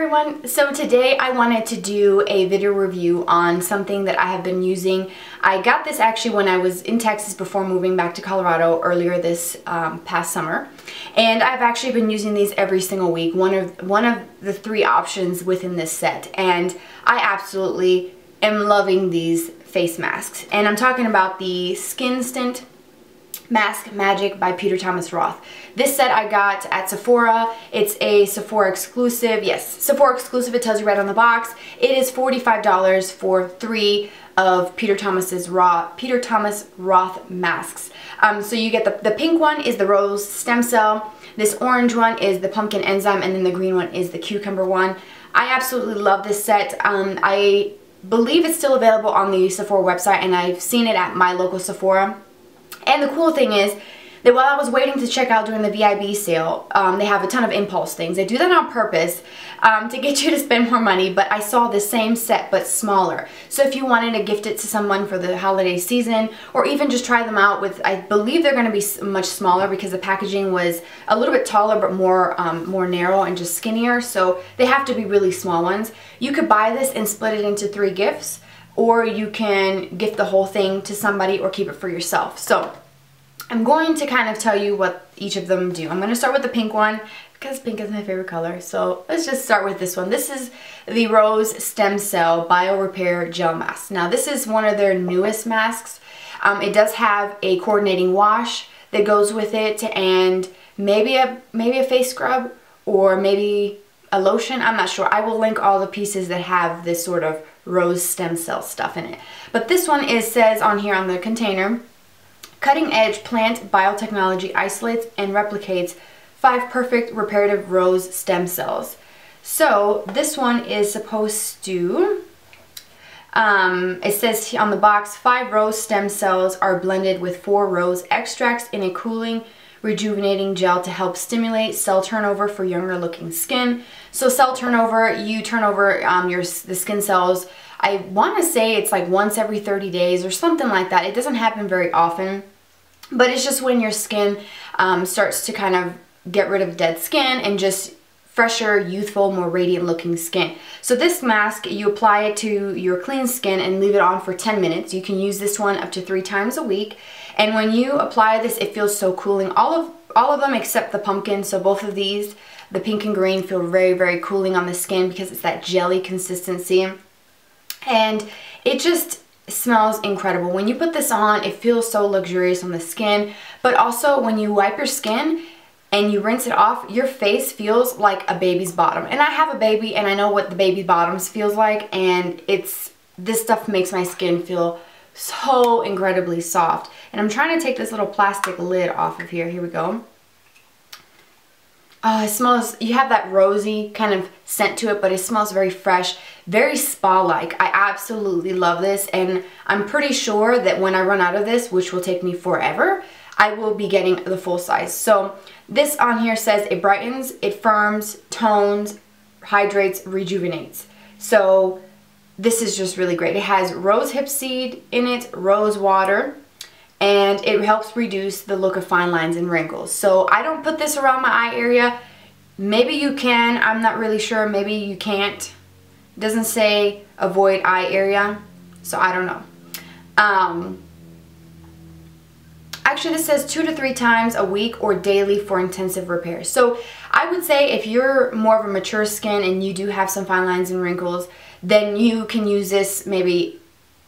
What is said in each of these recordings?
everyone, so today I wanted to do a video review on something that I have been using. I got this actually when I was in Texas before moving back to Colorado earlier this past summer, and I've actually been using these every single week, one of the three options within this set, and I absolutely am loving these face masks. And I'm talking about the Skin Stint Mask Magic by Peter Thomas Roth. This set I got at Sephora. It's a Sephora exclusive. Yes, Sephora exclusive. It tells you right on the box. It is $45 for 3 of Peter Thomas Roth masks. So you get the pink one is the rose stem cell. This orange one is the pumpkin enzyme, and then the green one is the cucumber one. I absolutely love this set. I believe it's still available on the Sephora website, and I've seen it at my local Sephora. And the cool thing is that while I was waiting to check out during the VIB sale, they have a ton of impulse things. They do that on purpose to get you to spend more money, but I saw the same set but smaller. So if you wanted to gift it to someone for the holiday season, or even just try them out with, I believe they're going to be much smaller because the packaging was a little bit taller but more narrow and just skinnier, so they have to be really small ones. You could buy this and split it into 3 gifts, or you can gift the whole thing to somebody or keep it for yourself. So I'm going to kind of tell you what each of them do. I'm going to start with the pink one because pink is my favorite color. So let's just start with this one. This is the Rose Stem Cell Bio Repair Gel Mask. Now this is one of their newest masks. It does have a coordinating wash that goes with it, and maybe a face scrub or maybe a lotion. I'm not sure. I will link all the pieces that have this sort of rose stem cell stuff in it. But this one says on here on the container, cutting edge plant biotechnology isolates and replicates 5 perfect reparative rose stem cells. So this one is supposed to, it says on the box, 5 rose stem cells are blended with 4 rose extracts in a cooling, rejuvenating gel to help stimulate cell turnover for younger looking skin. So cell turnover, you turn over the skin cells, I want to say it's like once every 30 days or something like that. It doesn't happen very often, but it's just when your skin starts to kind of get rid of dead skin and just fresher, youthful, more radiant looking skin. So this mask, you apply it to your clean skin and leave it on for 10 minutes. You can use this one up to 3 times a week. And when you apply this, it feels so cooling. All of them except the pumpkin, so both of these, the pink and green, feel very, very cooling on the skin because it's that jelly consistency. And it just smells incredible. When you put this on, it feels so luxurious on the skin, but also when you wipe your skin and you rinse it off, your face feels like a baby's bottom. And I have a baby and I know what the baby bottoms feels like, and this stuff makes my skin feel so incredibly soft. And I'm trying to take this little plastic lid off of here. Here we go. It smells, you have that rosy kind of scent to it, but it smells very fresh, very spa-like. I absolutely love this, and I'm pretty sure that when I run out of this, which will take me forever, I will be getting the full size. So this on here says it brightens, it firms, tones, hydrates, rejuvenates. So this is just really great. It has rose hip seed in it, rose water, and it helps reduce the look of fine lines and wrinkles. So I don't put this around my eye area. Maybe you can, I'm not really sure. Maybe you can't. It doesn't say avoid eye area, so I don't know. Actually, this says 2 to 3 times a week or daily for intensive repairs. So I would say if you're more of a mature skin and you do have some fine lines and wrinkles, then you can use this maybe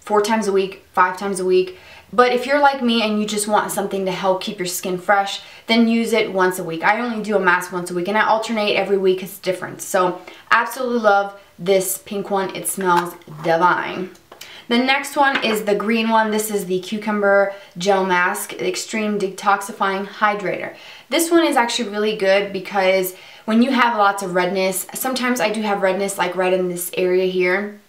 4 times a week, 5 times a week. But if you're like me and you just want something to help keep your skin fresh, then use it once a week. I only do a mask once a week, and I alternate every week. It's different. So absolutely love this pink one. It smells divine. The next one is the green one. This is the Cucumber Gel Mask Extreme Detoxifying Hydrator. This one is actually really good because when you have lots of redness, sometimes I do have redness like right in this area here.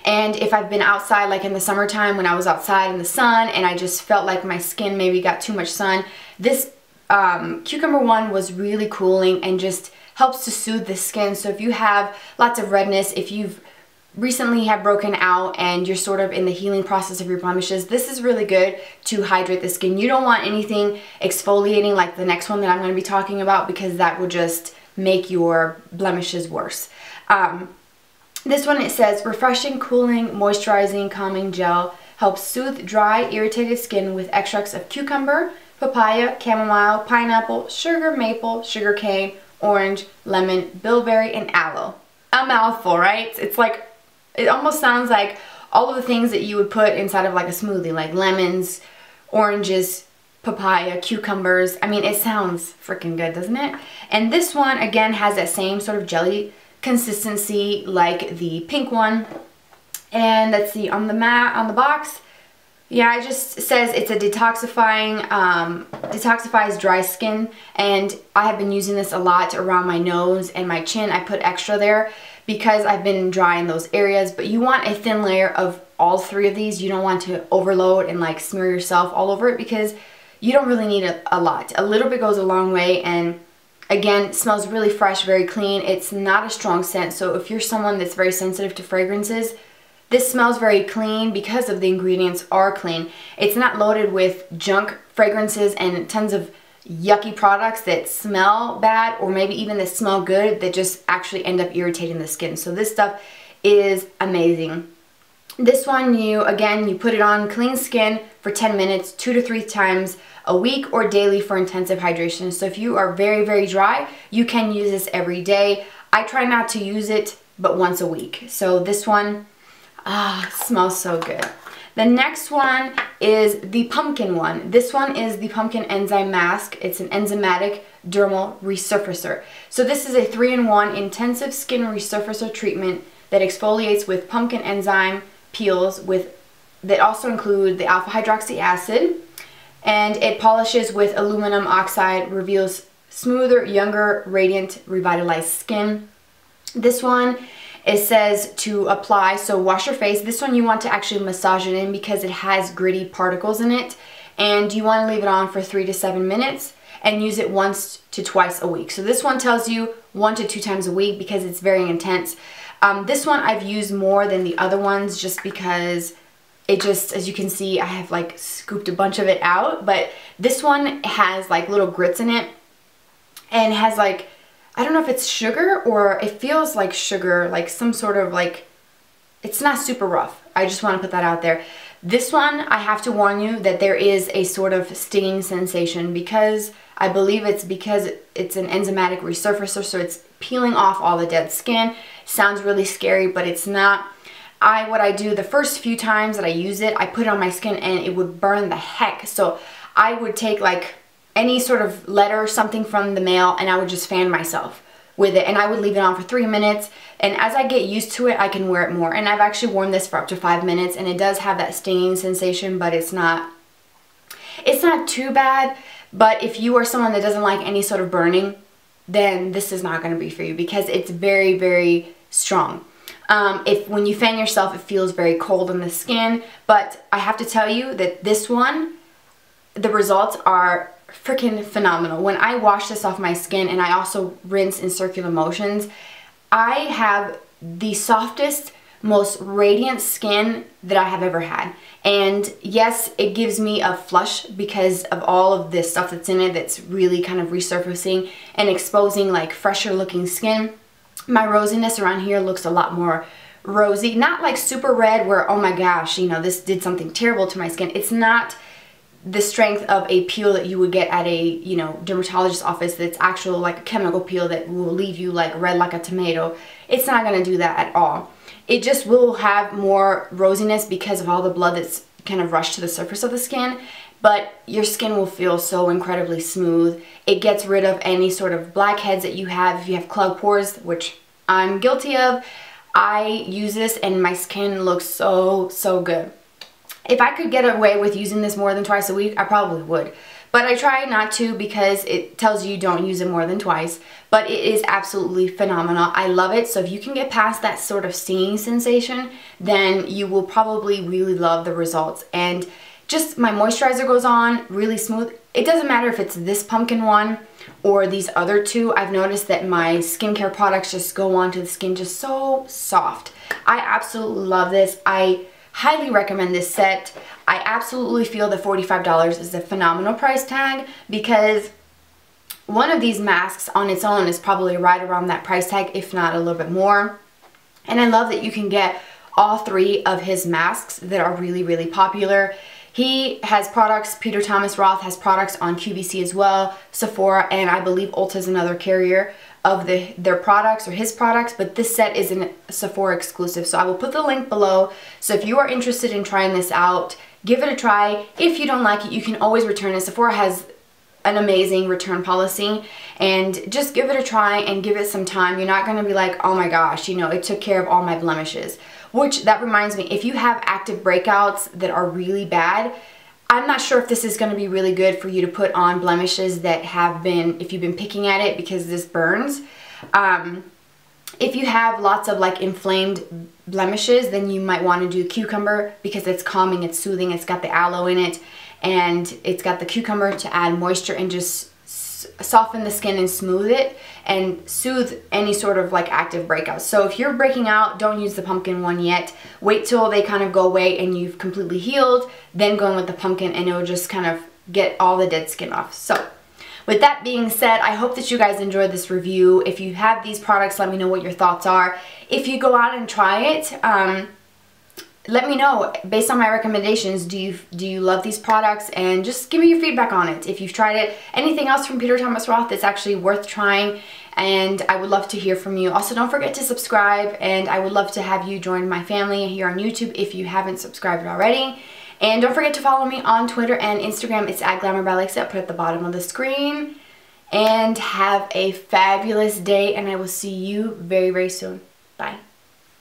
And if I've been outside, like in the summertime when I was outside in the sun and I just felt like my skin maybe got too much sun, this cucumber one was really cooling and just helps to soothe the skin. So if you have lots of redness, if you've recently have broken out and you're sort of in the healing process of your blemishes, this is really good to hydrate the skin. You don't want anything exfoliating like the next one that I'm going to be talking about, because that will just make your blemishes worse. This one, it says, refreshing, cooling, moisturizing, calming gel, helps soothe dry, irritated skin with extracts of cucumber, papaya, chamomile, pineapple, sugar maple, sugar cane, orange, lemon, bilberry, and aloe. A mouthful, right? It's like, it almost sounds like all of the things that you would put inside of like a smoothie, like lemons, oranges, papaya, cucumbers. I mean, it sounds freaking good, doesn't it? And this one, again, has that same sort of jelly consistency like the pink one. And let's see, on the box, yeah, it just says it's a detoxifying, detoxifies dry skin, and I have been using this a lot around my nose and my chin. I put extra there because I've been dry in those areas, but you want a thin layer of all three of these. You don't want to overload and like smear yourself all over it because you don't really need a lot. A little bit goes a long way, and again, it smells really fresh, very clean. It's not a strong scent, so if you're someone that's very sensitive to fragrances, this smells very clean because of the ingredients are clean. It's not loaded with junk fragrances and tons of yucky products that smell bad, or maybe even that smell good that just actually end up irritating the skin. So this stuff is amazing. This one, you put it on clean skin for 10 minutes, 2 to 3 times a week or daily for intensive hydration. So if you are very, very dry, you can use this every day. I try not to use it but once a week. So this one, smells so good. The next one is the pumpkin one. This one is the pumpkin enzyme mask. It's an enzymatic dermal resurfacer. So this is a 3-in-1 intensive skin resurfacer treatment that exfoliates with pumpkin enzyme peels that also include the alpha hydroxy acid, and it polishes with aluminum oxide, reveals smoother, younger, radiant, revitalized skin. This one, it says to apply, so wash your face. This one you want to actually massage it in because it has gritty particles in it, and you want to leave it on for 3 to 7 minutes and use it once to twice a week. So this one tells you 1 to 2 times a week because it's very intense. This one I've used more than the other ones just because it just, as you can see, I have like scooped a bunch of it out, but this one has like little grits in it and has like, I don't know if it's sugar or it feels like sugar, like some sort of like, it's not super rough. I just want to put that out there. This one, I have to warn you that there is a sort of stinging sensation because I believe it's because it's an enzymatic resurfacer, so it's peeling off all the dead skin. Sounds really scary, but it's not. What I do the first few times that I use it, I put it on my skin and it would burn the heck. So I would take like any sort of letter or something from the mail and I would just fan myself with it, and I would leave it on for 3 minutes, and as I get used to it I can wear it more. And I've actually worn this for up to 5 minutes and it does have that stinging sensation, but it's not too bad. But if you are someone that doesn't like any sort of burning, then this is not going to be for you because it's very, very strong. When you fan yourself, it feels very cold on the skin, but I have to tell you that this one, the results are freaking phenomenal. When I wash this off my skin and I also rinse in circular motions, I have the softest, most radiant skin that I have ever had. And yes, it gives me a flush because of all of this stuff that's in it that's really kind of resurfacing and exposing like fresher looking skin. My rosiness around here looks a lot more rosy, not like super red where, oh my gosh, you know, this did something terrible to my skin. It's not the strength of a peel that you would get at a, you know, dermatologist office that's actual like a chemical peel that will leave you like red like a tomato. It's not going to do that at all. It just will have more rosiness because of all the blood that's kind of rushed to the surface of the skin, but your skin will feel so incredibly smooth. It gets rid of any sort of blackheads that you have. If you have clogged pores, which I'm guilty of, I use this and my skin looks so, so good. If I could get away with using this more than twice a week, I probably would. But I try not to because it tells you don't use it more than twice. But it is absolutely phenomenal. I love it. So if you can get past that sort of stinging sensation, then you will probably really love the results. And just my moisturizer goes on really smooth. It doesn't matter if it's this pumpkin one or these other two. I've noticed that my skincare products just go onto the skin just so soft. I absolutely love this. I highly recommend this set. I absolutely feel that $45 is a phenomenal price tag because one of these masks on its own is probably right around that price tag, if not a little bit more. And I love that you can get all 3 of his masks that are really, really popular. He has products, Peter Thomas Roth has products on QVC as well, Sephora, and I believe Ulta is another carrier of their products or his products, but this set is a Sephora exclusive. So I will put the link below. So if you are interested in trying this out, give it a try. If you don't like it, you can always return it. Sephora has an amazing return policy, and just give it a try and give it some time. You're not going to be like, oh my gosh, you know, it took care of all my blemishes. Which, that reminds me, if you have active breakouts that are really bad, I'm not sure if this is going to be really good for you to put on blemishes that have been, if you've been picking at it, because this burns. If you have lots of like inflamed blemishes, then you might want to do cucumber, because it's calming, it's soothing, it's got the aloe in it, and it's got the cucumber to add moisture and just soften the skin and smooth it and soothe any sort of like active breakouts. So if you're breaking out, don't use the pumpkin one yet. Wait till they kind of go away and you've completely healed, then go in with the pumpkin, and it'll just kind of get all the dead skin off. So with that being said, I hope that you guys enjoyed this review. If you have these products, let me know what your thoughts are. If you go out and try it, let me know, based on my recommendations, do you love these products, and just give me your feedback on it. If you've tried it, anything else from Peter Thomas Roth that's actually worth trying, and I would love to hear from you. Also, don't forget to subscribe, and I would love to have you join my family here on YouTube if you haven't subscribed already. And don't forget to follow me on Twitter and Instagram. It's @GlamourByLexi. I'll put it at the bottom of the screen. And have a fabulous day, and I will see you very, very soon. Bye.